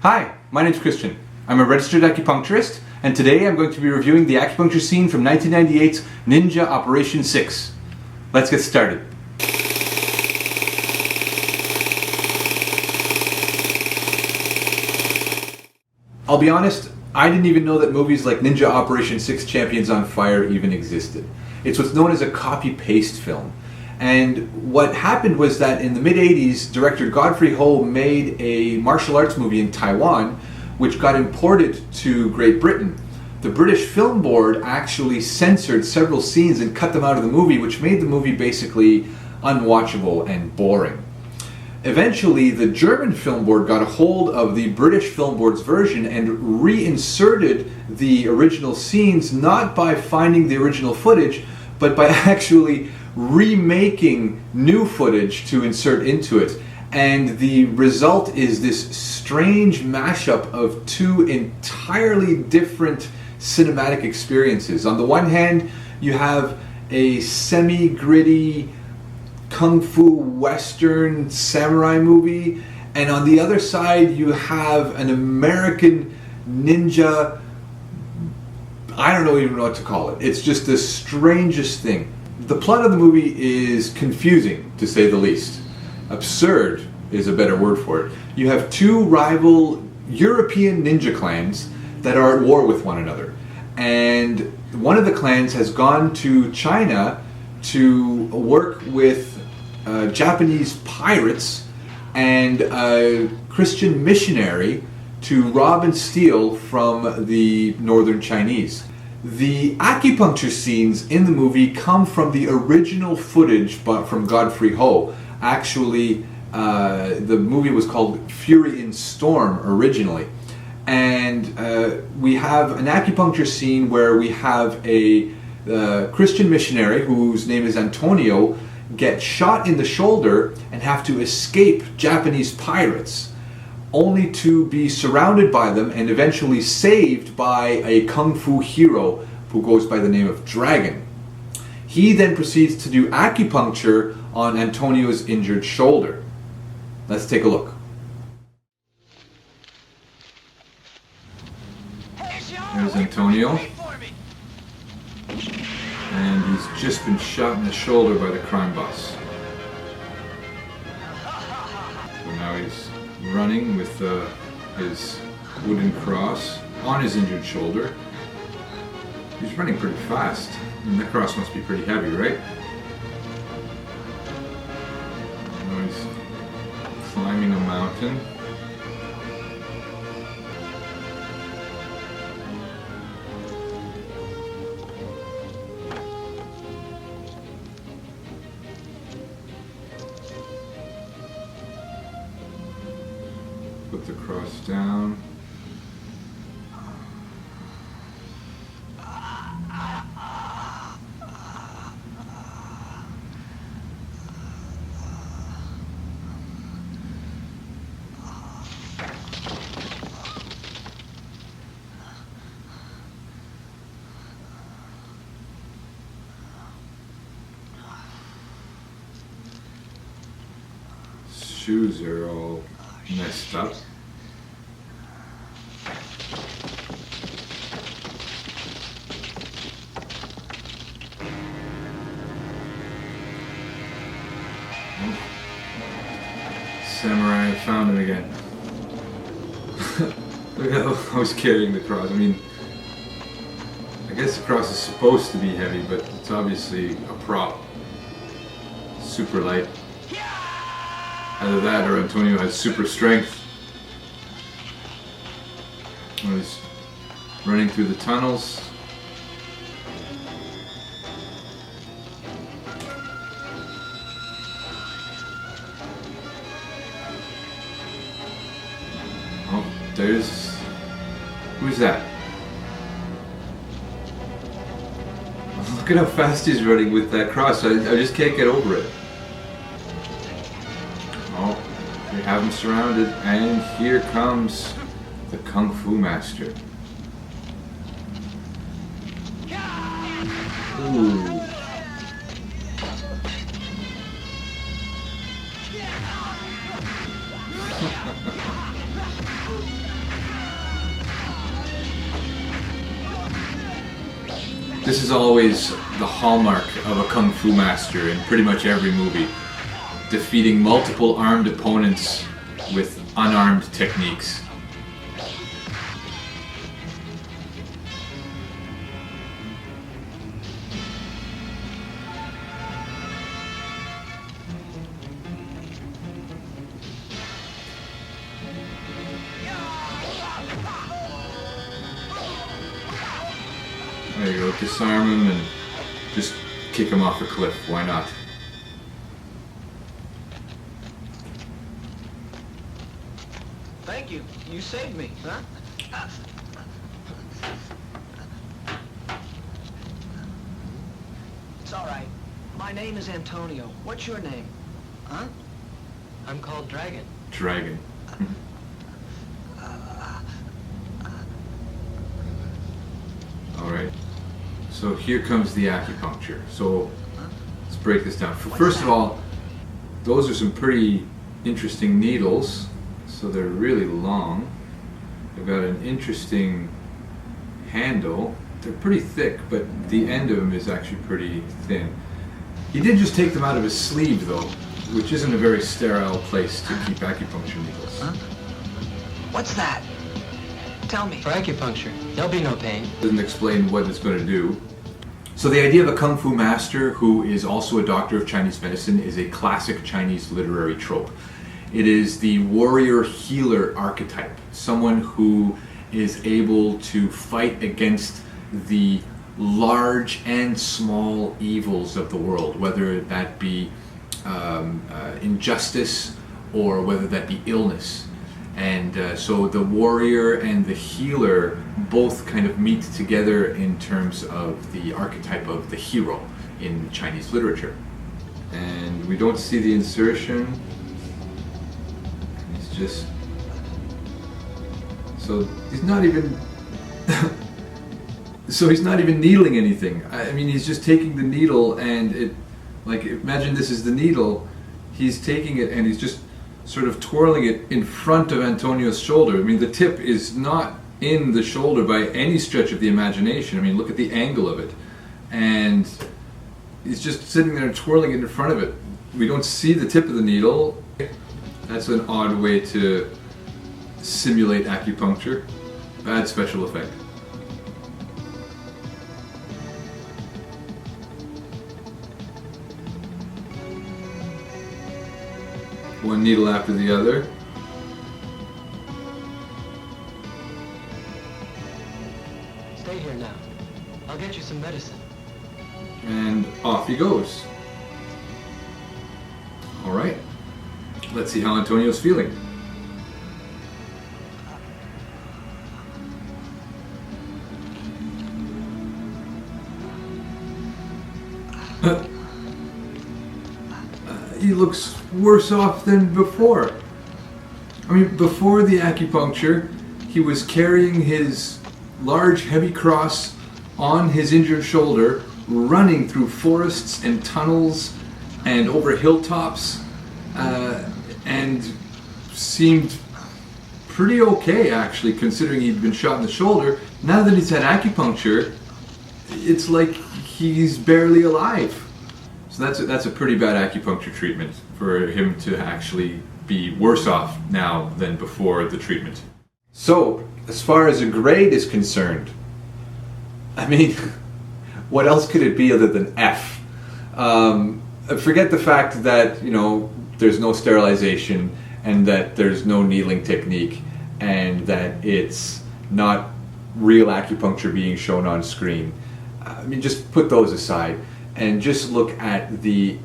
Hi, my name's Christian. I'm a registered acupuncturist, and today I'm going to be reviewing the acupuncture scene from 1998's Ninja Operation 6. Let's get started. I'll be honest, I didn't even know that movies like Ninja Operation 6 Champions on Fire even existed. It's what's known as a copy-paste film. And what happened was that in the mid-80s, director Godfrey Ho made a martial arts movie in Taiwan, which got imported to Great Britain. The British Film Board actually censored several scenes and cut them out of the movie, which made the movie basically unwatchable and boring. Eventually, the German Film Board got a hold of the British Film Board's version and reinserted the original scenes, not by finding the original footage, but by actually remaking new footage to insert into it. And the result is this strange mashup of two entirely different cinematic experiences. On the one hand, you have a semi-gritty kung fu western samurai movie, and on the other side you have an American ninja. I don't even know what to call it. It's just the strangest thing. The plot of the movie is confusing, to say the least. Absurd is a better word for it. You have two rival European ninja clans that are at war with one another. And one of the clans has gone to China to work with Japanese pirates and a Christian missionary to rob and steal from the northern Chinese. The acupuncture scenes in the movie come from the original footage from Godfrey Ho. Actually, the movie was called Fury in Storm originally. And we have an acupuncture scene where we have a Christian missionary whose name is Antonio get shot in the shoulder and have to escape Japanese pirates, only to be surrounded by them and eventually saved by a kung fu hero who goes by the name of Dragon. He then proceeds to do acupuncture on Antonio's injured shoulder. Let's take a look. There's Antonio. And he's just been shot in the shoulder by the crime boss. So now he's running with his wooden cross on his injured shoulder. He's running pretty fast. And the cross must be pretty heavy, right? Now he's climbing a mountain. Put the cross down. Shoes are all messed up. Samurai found him again. Look at how I was carrying the cross. I mean, I guess the cross is supposed to be heavy, but it's obviously a prop. Super light. Either that or Antonio has super strength. He's running through the tunnels. Oh, there's... Who's that? Look at how fast he's running with that cross. I just can't get over it. Oh, we have him surrounded, and here comes the Kung Fu Master. Ooh. This is always the hallmark of a kung fu master in pretty much every movie. Defeating multiple armed opponents with unarmed techniques. There you go, disarm him and just kick him off a cliff, why not? Thank you, you saved me, huh? It's all right. My name is Antonio. What's your name? Huh? I'm called Dragon. Dragon. Alright, so here comes the acupuncture. So let's break this down. First of all, those are some pretty interesting needles. So they're really long. They've got an interesting handle. They're pretty thick, but the end of them is actually pretty thin. He did just take them out of his sleeve though, which isn't a very sterile place to keep acupuncture needles. Huh? What's that? Tell me. For acupuncture, there'll be no pain. Doesn't explain what it's going to do. So the idea of a kung fu master who is also a doctor of Chinese medicine is a classic Chinese literary trope. It is the warrior healer archetype, someone who is able to fight against the large and small evils of the world, whether that be injustice or whether that be illness. And so the warrior and the healer both kind of meet together in terms of the archetype of the hero in Chinese literature. And we don't see the insertion. It's just... So he's not even... So he's not even needling anything. I mean, he's just taking the needle and it... Like, imagine this is the needle. He's taking it and he's just sort of twirling it in front of Antonio's shoulder. I mean, the tip is not in the shoulder by any stretch of the imagination. I mean, look at the angle of it. And he's just sitting there twirling it in front of it. We don't see the tip of the needle. That's an odd way to simulate acupuncture. Bad special effect. One needle after the other. Stay here now. I'll get you some medicine. And off he goes. Alright. Let's see how Antonio's feeling. He looks worse off than before. I mean, before the acupuncture, he was carrying his large heavy cross on his injured shoulder, running through forests and tunnels and over hilltops, and seemed pretty okay actually, considering he'd been shot in the shoulder. Now that he's had acupuncture, it's like he's barely alive. So that's a pretty bad acupuncture treatment for him to actually be worse off now than before the treatment. So, as far as a grade is concerned, I mean, what else could it be other than F? Forget the fact that, you know, there's no sterilization and that there's no needling technique and that it's not real acupuncture being shown on screen. I mean, just put those aside and just look at the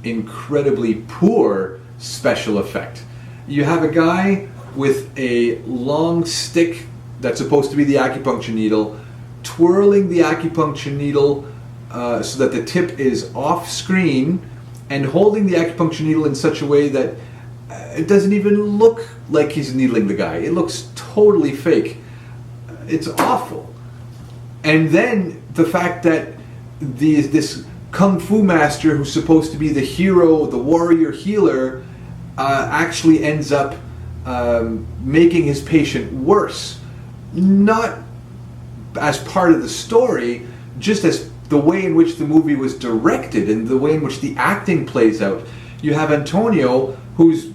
incredibly poor special effect. You have a guy with a long stick that's supposed to be the acupuncture needle, twirling the acupuncture needle so that the tip is off screen, and holding the acupuncture needle in such a way that it doesn't even look like he's needling the guy. It looks totally fake. It's awful. And then the fact that this kung fu master who's supposed to be the hero, the warrior healer, actually ends up making his patient worse. Not as part of the story, just as the way in which the movie was directed and the way in which the acting plays out. You have Antonio, who's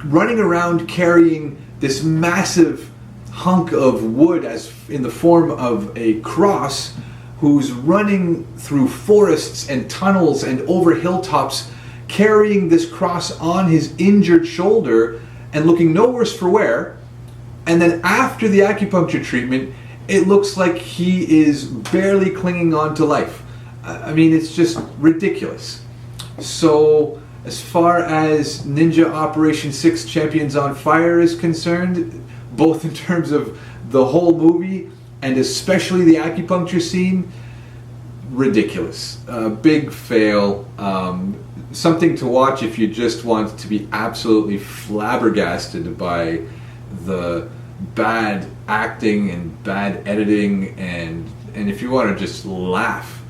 running around carrying this massive hunk of wood as in the form of a cross, who's running through forests and tunnels and over hilltops, carrying this cross on his injured shoulder and looking no worse for wear. And then after the acupuncture treatment, it looks like he is barely clinging on to life. I mean, it's just ridiculous. So as far as Ninja Operation 6 Champions on Fire is concerned, both in terms of the whole movie and especially the acupuncture scene, ridiculous. Big fail. Something to watch if you just want to be absolutely flabbergasted by the bad acting and bad editing, and if you want to just laugh.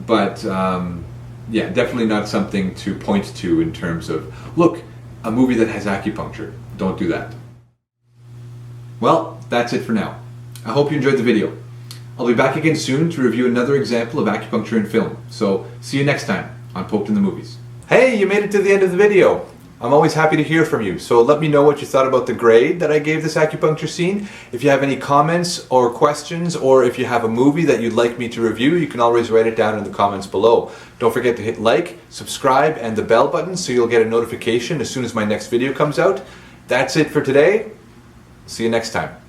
But yeah, definitely not something to point to in terms of, look, a movie that has acupuncture. Don't do that. Well, that's it for now. I hope you enjoyed the video. I'll be back again soon to review another example of acupuncture in film. So see you next time on Poked in the Movies. Hey, you made it to the end of the video. I'm always happy to hear from you, so let me know what you thought about the grade that I gave this acupuncture scene. If you have any comments or questions, or if you have a movie that you'd like me to review, you can always write it down in the comments below. Don't forget to hit like, subscribe, and the bell button so you'll get a notification as soon as my next video comes out. That's it for today. See you next time.